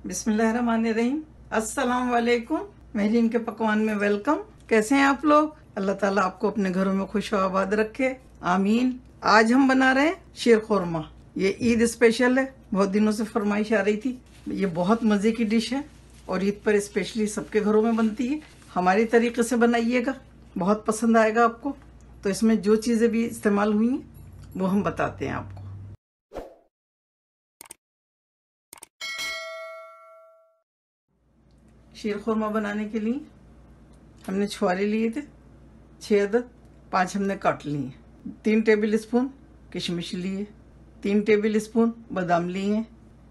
बिस्मिल्लाहिर्रहमानिर्रहीम। अस्सलाम वालेकुम। महरीन के पकवान में वेलकम। कैसे हैं आप लोग? अल्लाह ताला आपको अपने घरों में खुश आबाद रखे, आमीन। आज हम बना रहे हैं शीर खुरमा। ये ईद स्पेशल है, बहुत दिनों से फरमाइश आ रही थी। ये बहुत मज़े की डिश है और ईद पर स्पेशली सबके घरों में बनती है। हमारी तरीके से बनाइएगा, बहुत पसंद आएगा आपको। तो इसमें जो चीज़ें भी इस्तेमाल हुई हैं वो हम बताते हैं आपको। शीर खुरमा बनाने के लिए हमने छुहारे लिए थे 6 अदद, 5 हमने काट लिए। 3 टेबल स्पून किशमिश लिए, 3 टेबल स्पून बादाम लिए,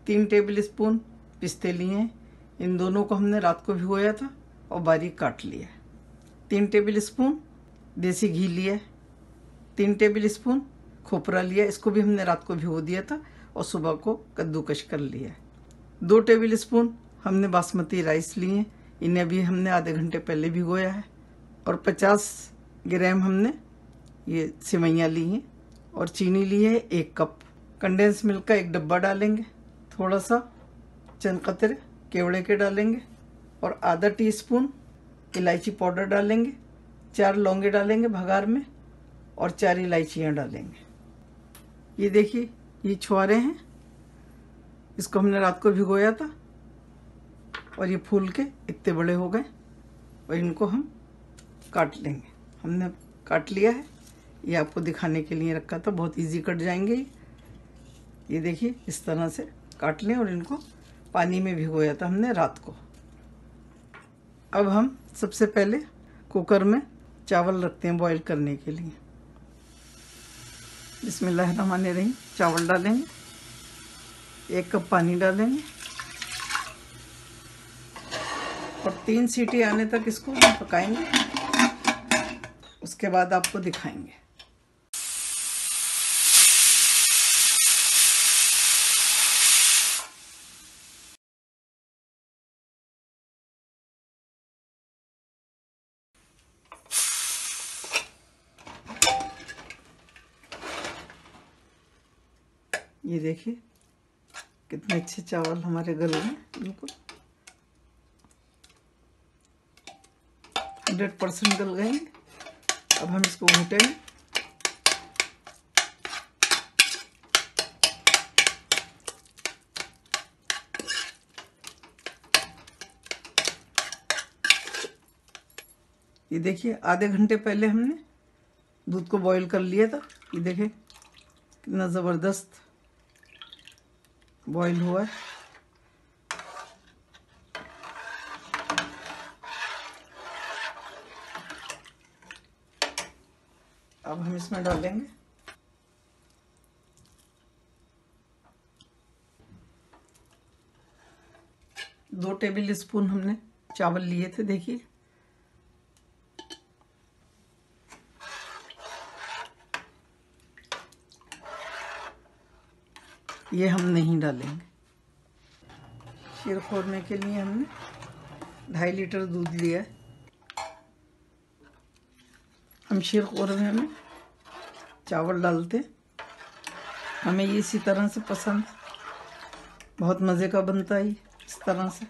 3 टेबल स्पून पिस्ते लिए। इन दोनों को हमने रात को भिगोया था और बारीक काट लिया। 3 टेबल स्पून देसी घी लिया, 3 टेबल स्पून खोपरा लिया, इसको भी हमने रात को भिगो दिया था और सुबह को कद्दूकश कर लिया। 2 टेबल स्पून हमने बासमती राइस लिए, इन्हें भी हमने आधे घंटे पहले भिगोया है। और 50 ग्राम हमने ये सेवइयाँ ली हैं और चीनी ली है 1 कप। कंडेंस मिल्क का 1 डब्बा डालेंगे, थोड़ा सा चंद कतरे केवड़े के डालेंगे और आधा टीस्पून इलायची पाउडर डालेंगे। 4 लौंगे डालेंगे भगार में और 4 इलायचियाँ डालेंगे। ये देखिए, ये छुहारे हैं, इसको हमने रात को भिगोया था और ये फूल के इतने बड़े हो गए और इनको हम काट लेंगे। हमने काट लिया है, ये आपको दिखाने के लिए रखा था, बहुत इजी कट जाएंगे। ये देखिए, इस तरह से काट लें और इनको पानी में भिगोया था हमने रात को। अब हम सबसे पहले कुकर में चावल रखते हैं बॉईल करने के लिए। बिस्मिल्लाहिर्रहमानिर्रहीम। चावल डालेंगे, 1 कप पानी डालेंगे और 3 सीटी आने तक इसको हम पकाएंगे, उसके बाद आपको दिखाएंगे। ये देखिए कितने अच्छे चावल हमारे गल गए, बिल्कुल 100% गल गए। अब हम इसको घोटेंगे। ये देखिए, आधे घंटे पहले हमने दूध को बॉईल कर लिया था। ये देखिए कितना ज़बरदस्त बॉईल हुआ है। अब हम इसमें डालेंगे दो टेबल स्पून हमने चावल लिए थे। देखिए, ये हम नहीं डालेंगे। शीर खोरने के लिए हमने 2.5 लीटर दूध लिया है। हम शीर खोरने में चावल डालते, हमें ये इसी तरह से पसंद, बहुत मज़े का बनता है इस तरह से।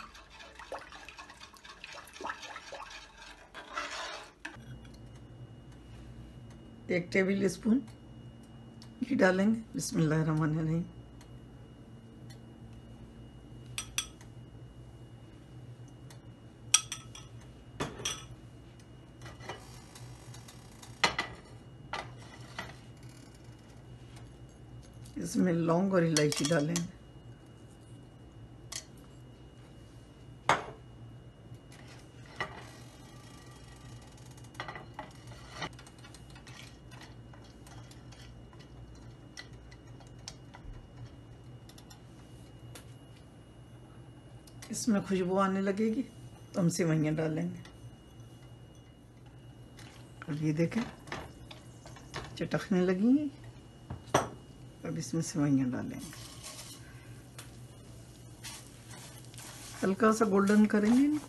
एक टेबल स्पून घी डालेंगे। बिस्मिल्लाहिर्रहमानिर्रहीम। इसमें लौंग और इलायची डालेंगे। इसमें खुशबू आने लगेगी तो हम सेवइयाँ डालेंगे। और ये देखें चटकने लगी। अब इसमें सेवइयाँ डालेंगे, हल्का सा गोल्डन करेंगे इनको।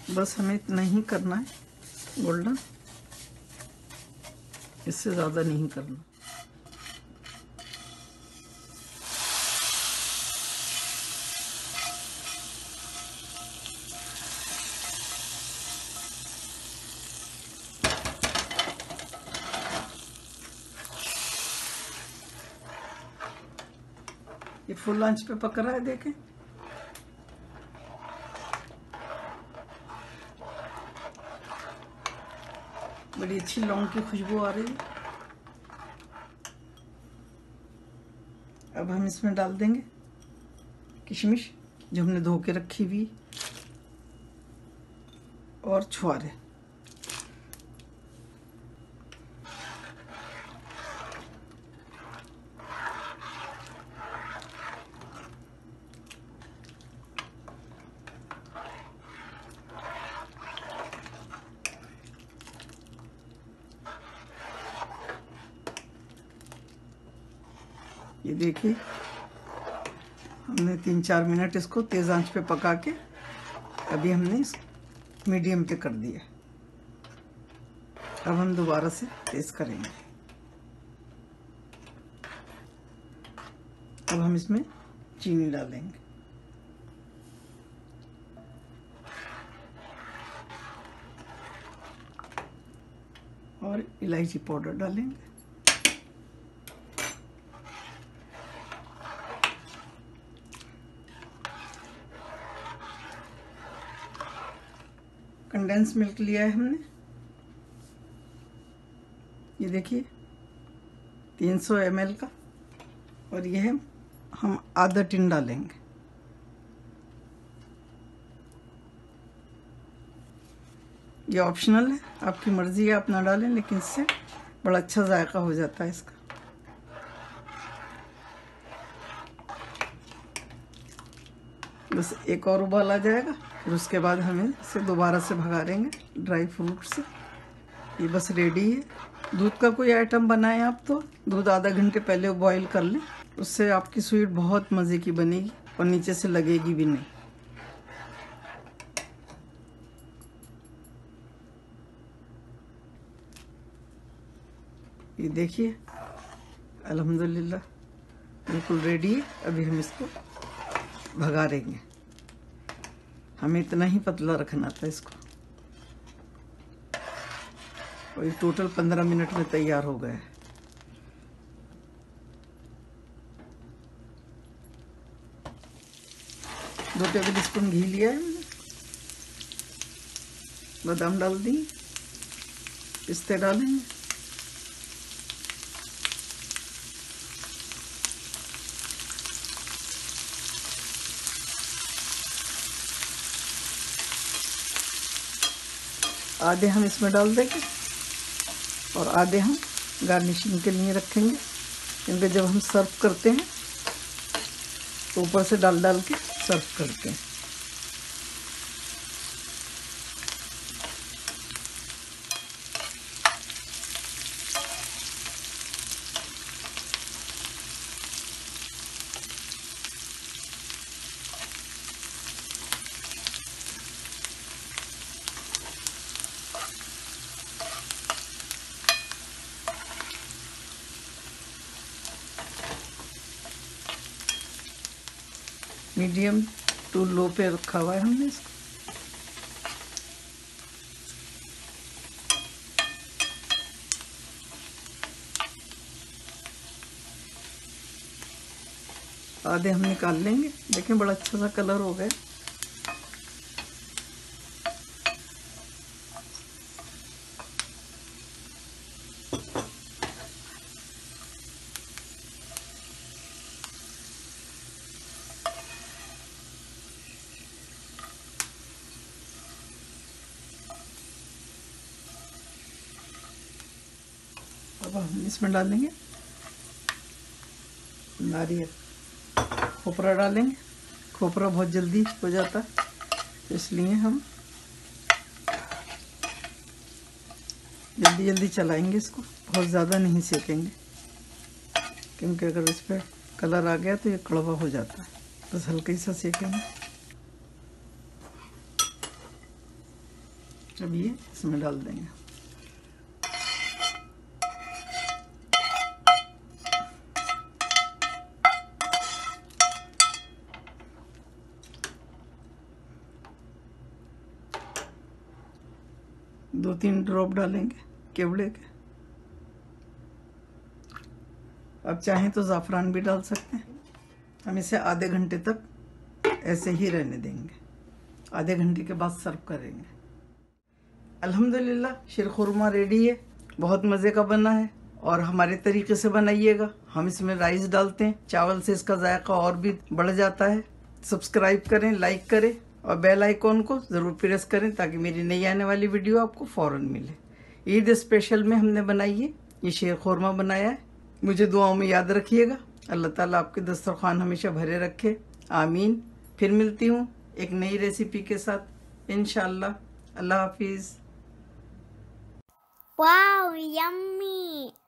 बस हमें इतना ही करना है गोल्डन, इससे ज़्यादा नहीं करना। ये फुल आंच पे पक रहा है, देखें। बड़ी अच्छी लौंग की खुशबू आ रही है। अब हम इसमें डाल देंगे किशमिश जो हमने धो के रखी हुई और छुआरे। ये देखिए हमने 3-4 मिनट इसको तेज़ आंच पे पका के अभी हमने इस मीडियम पे कर दिया। अब हम दोबारा से तेज़ करेंगे। अब हम इसमें चीनी डालेंगे और इलायची पाउडर डालेंगे। कंडेंस मिल्क लिया है हमने, ये देखिए 300 ml का, और यह हम आधा टिन डालेंगे। ये ऑप्शनल है, आपकी मर्जी है, आप ना डालें, लेकिन इससे बड़ा अच्छा जायका हो जाता है इसका। बस एक और उबाल आ जाएगा, फिर उसके बाद हमें इसे दोबारा से भगा देंगे ड्राई फ्रूट से। ये बस रेडी है। दूध का कोई आइटम बनाएं आप तो दूध आधा घंटे पहले बॉईल कर लें, उससे आपकी स्वीट बहुत मज़े की बनेगी और नीचे से लगेगी भी नहीं। ये देखिए अल्हम्दुलिल्लाह बिल्कुल रेडी है। अभी हम इसको भगा देंगे। हमें इतना ही पतला रखना था इसको, और ये टोटल 15 मिनट में तैयार हो गया है। दो टेबल स्पून घी लिया है हमने, बादाम डाल दी, पिस्ते डालेंगे, आधे हम इसमें डाल देंगे और आधे हम गार्निशिंग के लिए रखेंगे, क्योंकि जब हम सर्व करते हैं तो ऊपर से डाल डाल के सर्व करते हैं। मीडियम टू लो पे रखा हुआ है हमने इसको। आधे हम निकाल लेंगे। देखें बड़ा अच्छा सा कलर हो गया। अब हम इसमें डालेंगे नारियल, खोपरा डालेंगे। खोपरा बहुत जल्दी हो जाता है, इसलिए हम जल्दी जल्दी चलाएंगे इसको, बहुत ज़्यादा नहीं सेकेंगे, क्योंकि अगर इस पर कलर आ गया तो ये कड़वा हो जाता है। बस हल्का ही सा सेकेंगे। अब ये इसमें डाल देंगे। दो तीन ड्रॉप डालेंगे केवड़े के। अब चाहें तो ज़ाफ़रान भी डाल सकते हैं। हम इसे आधे घंटे तक ऐसे ही रहने देंगे। आधे घंटे के बाद सर्व करेंगे। अल्हम्दुलिल्लाह शीरखुरमा रेडी है। बहुत मज़े का बना है और हमारे तरीके से बनाइएगा। हम इसमें राइस डालते हैं, चावल से इसका जायका और भी बढ़ जाता है। सब्सक्राइब करें, लाइक करें और बेल आइकॉन को ज़रूर प्रेस करें ताकि मेरी नई आने वाली वीडियो आपको फ़ौरन मिले। ईद स्पेशल में हमने बनाई है, ये शीरखुरमा बनाया है। मुझे दुआओं में याद रखिएगा। अल्लाह ताला आपके दस्तरखान हमेशा भरे रखे, आमीन। फिर मिलती हूँ एक नई रेसिपी के साथ इंशाअल्लाह। अल्लाह हाफिज़। Wow, yummy!